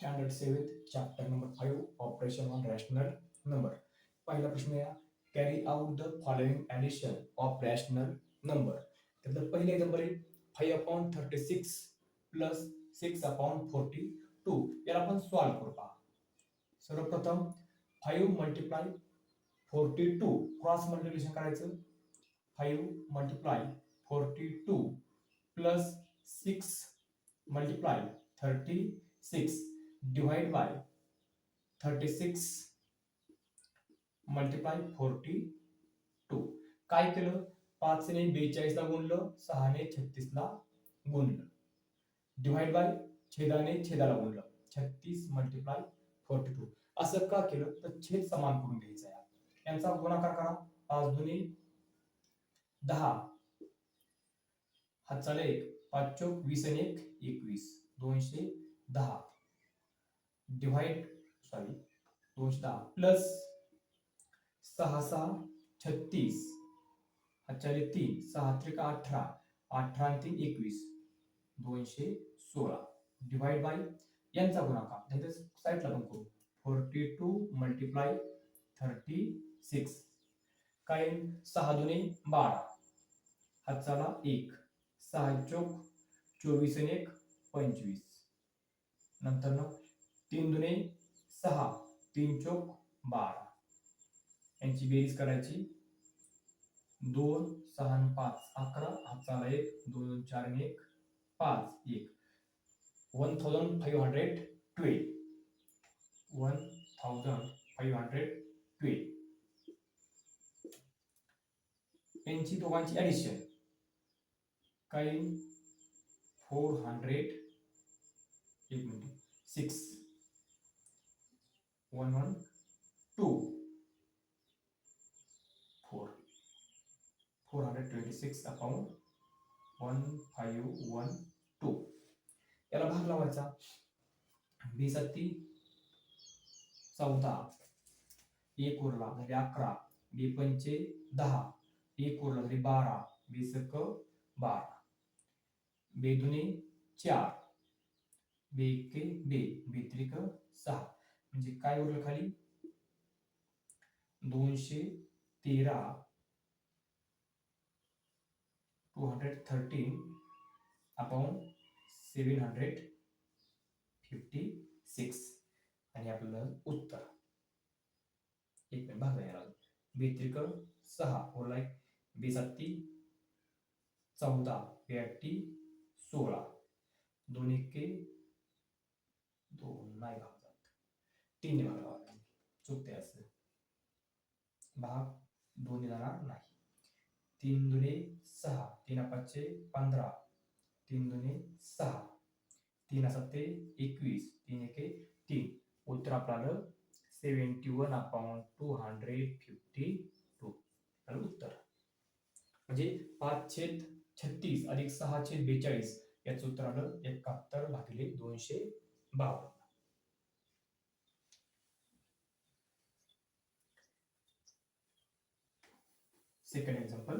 Standard 7 chapter number 5 operation on rational number. पहिला प्रश्न आहे, carry out the following addition of rational number. त्यातलं पहिलं एक्झाम्पल आहे 5/36 प्लस 6/42. याला आपण सॉल्व्ह करू पहा. सर्वप्रथम 5 मल्टिप्लाय 42 क्रॉस मल्टिप्लिकेशन करायचं. 5 multiply 42 plus 6 multiply 36 divide by 36 multiply 42. काय केलं, 5 ने 42 ला गुणलं, 6 ने 36 ला गुणलं, डिवाइड बाय छेदाने छेदाला गुणलं, 36 मल्टिप्लाय 42. असं का केलं तर छेद समान करून घ्यायचा आहे. यांचा गुणाकार करा. 5 दुनी 10, हात चाले 5 चोक 20 आणि 1 21, 210 डिवाइड 210 प्लस 6 6 36, हात चाले 3, 6 त्रिक 18, 18 आणि 3 21, 216 डिवाइड बाय यांचा गुणाकार त्याच्या साइडला पण करू. 42 मल्टिप्लाय 36 काय 6 दुनी 12, हात चाला 1, 6 चोक 24 आणि 1 25, नंतर 3 दुने 6, 3 चोक 12, यांची बेरीज करायची. 2 6 आणि 5 11, हात चाला 1, 2 4 आणि 1 5 1, 1512 1512. यांची दोघांची ऍडिशन काय 400 6 112 4 426/1512. याला भाग लावायचा. 20 7 14, 1 उरला झाले 11, 2 पंचे 10, 1 उरला झाले 12, 20 1 12, 2 दुने 4, 2 1 2, 2 त्रिक 6, म्हणजे काय उरलं खाली 213 213/756 आणि आपलं उत्तर एक मिनिट भाग येणार. 2 त्रिक 6 उरलाय, 2 7 14, 2 8 16, 2 1 2 नाही भाग जात, 3 ने भाग लावा, चुकते असं भाग 2 ने जाणार नाही. 3 दुने 6, 3 5 15, 3 दुने 6, 3 7 21, 3 1 3. उत्तर आपलं 71/252. उत्तर म्हणजे 5/36 अधिक 6/42 याचं उत्तर आलं 71/252. Second example.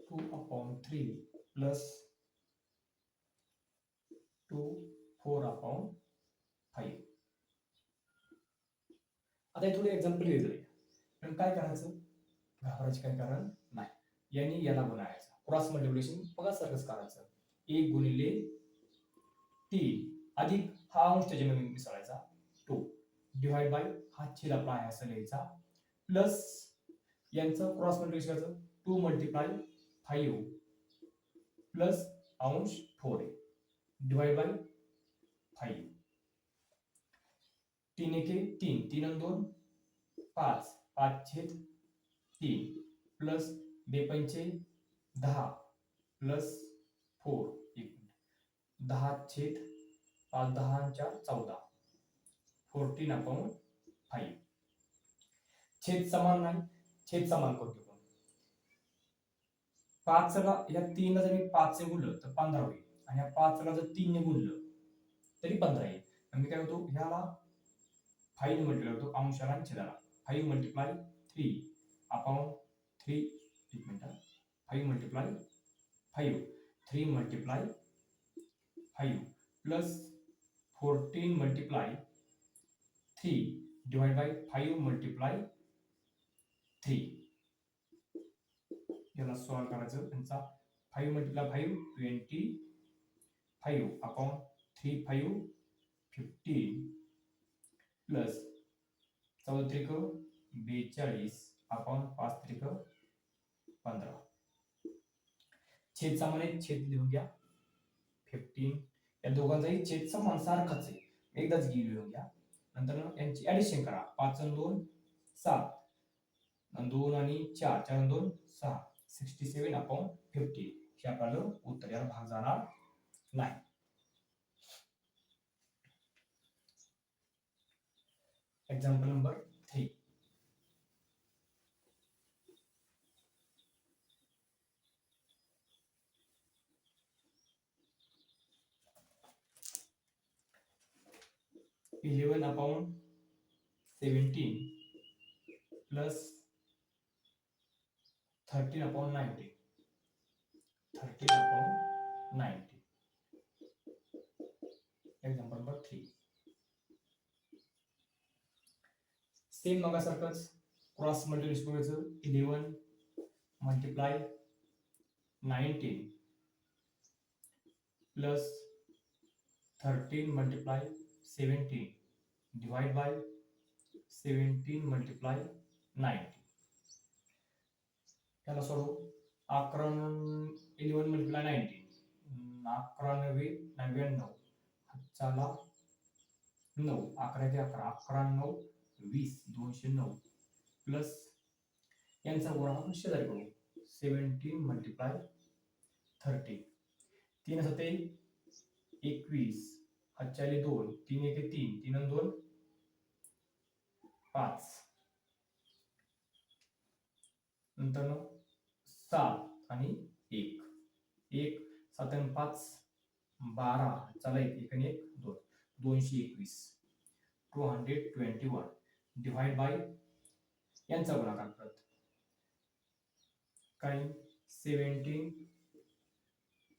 Two upon 3 plus 2 4/5. आता थोडे एक्झाम्पल लिहिले, पण काय करायचं घाबरायचं काय कारण नाही. यांनी याला गुणायचं, क्रॉस मल्टिप्लिकेशन बघा सारखंच करायचं. 1 गुणिले 3 अधिक हा अंश त्याच्यामध्ये मिसळायचा 2 डिवाइड बाय हा छेद आपला आहे असं लिहायचा, प्लस यांचं क्रॉस मल्टिप्लिकेशन करायचं. 2 मल्टिप्लाय 5 प्लस अंश 4 डिवाइड बाय 5, 3 1 3, 3 आणि 2 5, 5/3 प्लस 2 पंचे 10 प्लस 4 10/5, 10 आणि 4 14, 14/5. छेद समान नाही, छेद समान करतो. 5 ला या 3 ला जर मी 5 ने गुणलं तर 15 होईल, आणि या 5 ला जर 3 ने गुणलं तरी 15 येईल. मी काय होतो ह्याला 5 मल्टिप्लाय होतो अंशाला आणि छेदाला. 5 मल्टिप्लाय 3 अपॉन 3 एक minute 5 multiply 5 3 multiply 5 plus 14 multiply 3 divide by 5 multiply 3 याला सॉल्व करायचं. त्यांचा 5 मल्टिप्लाय 5 25 अपॉन 3 5 15 प्लस 14 त्रिक 42 अपॉन 5 त्रिक 15. छेद समान आहे, छेद लिहून घ्या. 15 या दोघांचाही छेद समान सारखाच आहे, एकदाच लिहून घ्या. नंतर यांची ऍडिशन करा. 5 आणि 2 7 आणि 2 आणि 4 4 आणि 2 6 67 अपॉन 50 हे आपल्याला उत्तर. याला भाग जाणार नाही. Example number 3. Eleven upon 17 plus 13 upon 90 13 upon 90. Example number 3. Same मगासारखंच क्रॉस मल्टिप्लिकेशन करायचं. 11 multiply 19 plus 13 multiply 17 divide by 17 multiply 90. त्याला सोडू. 11 मल्टिप्लाय 19 11 99 हातचाला 9 11 ते 11 11 9 20 209 प्लस यांचा गोळा आपण शेजारी करू. 17 मल्टिप्लाय 30 3 असते 21 हातचाली 2 3 1 3 3 आणि 2 5 नंतर 7 आणि 1 1 7 आणि 5 12 चला 1 आणि 1 2 221 221 डिवाइड बाय यांचा गुणाकार करत काही 17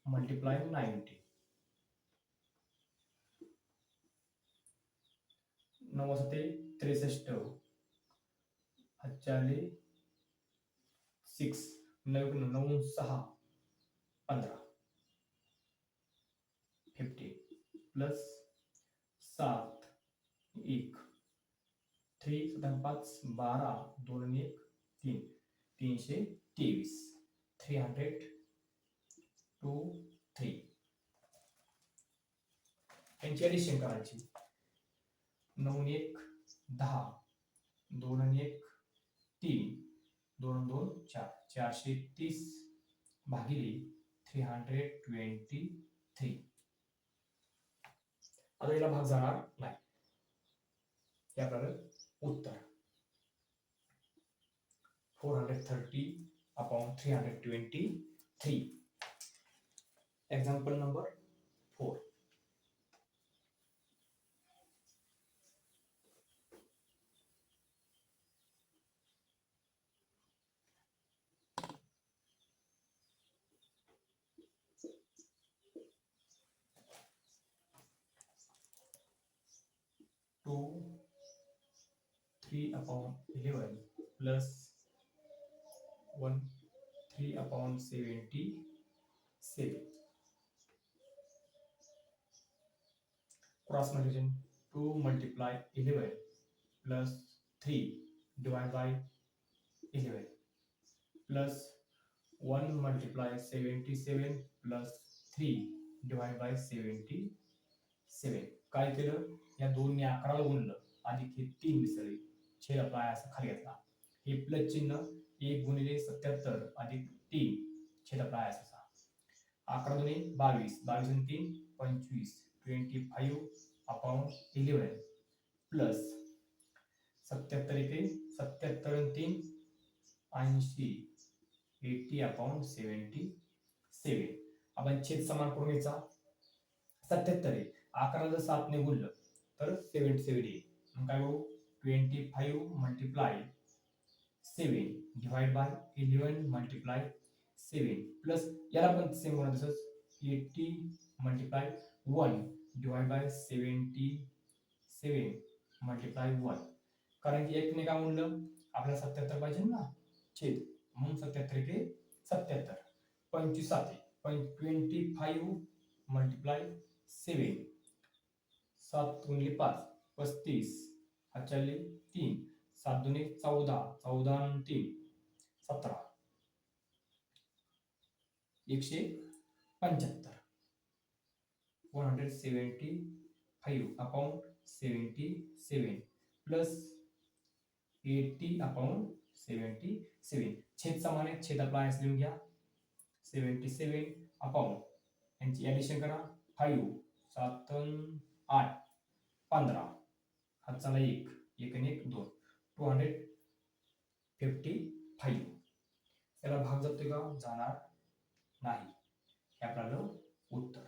मल्टिप्लाय 90 9 असते 63 हातचाली 6 9 9 6 15 50 प्लस 7 1 3 7 5 12 2 आणि 1 3 323 300 3 यांची ऍडिशन करायची. 9 आणि 1 10 2 आणि 1 3 2 आणि 2 4 430 भागिले 323. आता याला भाग जाणार नाही. हे आपल्याला उत्तर 430 upon 323. Example number 4. Two 3 upon 11 plus 1 3 upon 77. Cross multiplication 2 multiply 11 plus 3 divided by 11 plus 1 multiply 77 plus 3 divided by 77. काय केलं या 2 ने 11 गुणलं अधिक हे 3 मिसळले छेद आपला असा खाली घेतला. हे प्लस चिन्ह 1 गुणिले 77 अधिक 3 छेद आपला असा 11 दुने 22 22 आणि 3 25 25 अपॉन 11 प्लस 77 येते 77 आणि 3 80 80 अपॉन 77. आपण छेद समान करून घ्यायचा. 77 आहे 11 जर 7 ने गुणलं तर 77 येईल. मग काय बघू 25 multiply 7 divide by 11 multiply 7 plus याला पण सेम होणार तसंच 80 मल्टिप्लाय 1 डिवाइड बाय 77 मल्टिप्लाय 1 कारण की एकने काय म्हणलं आपल्याला 77 पाहिजे ना छेद म्हणून 77 के 77 25 25 मल्टिप्लाय 7 7 गुणिले 5 35 हातच्याले 3 7 दुने 14 14 आणि 3 17 175 175 अपॉन 77 प्लस 80 अपॉन 77 छेद समान आहे छेद आपला आयस लिहून घ्या 77 अपॉन यांची ऍडिशन करा 5 7 8 15 हातचाला 1 1 आणि 1 2 255 त्याला भाग जातोय का जाणार नाही हे आपल्याला उत्तर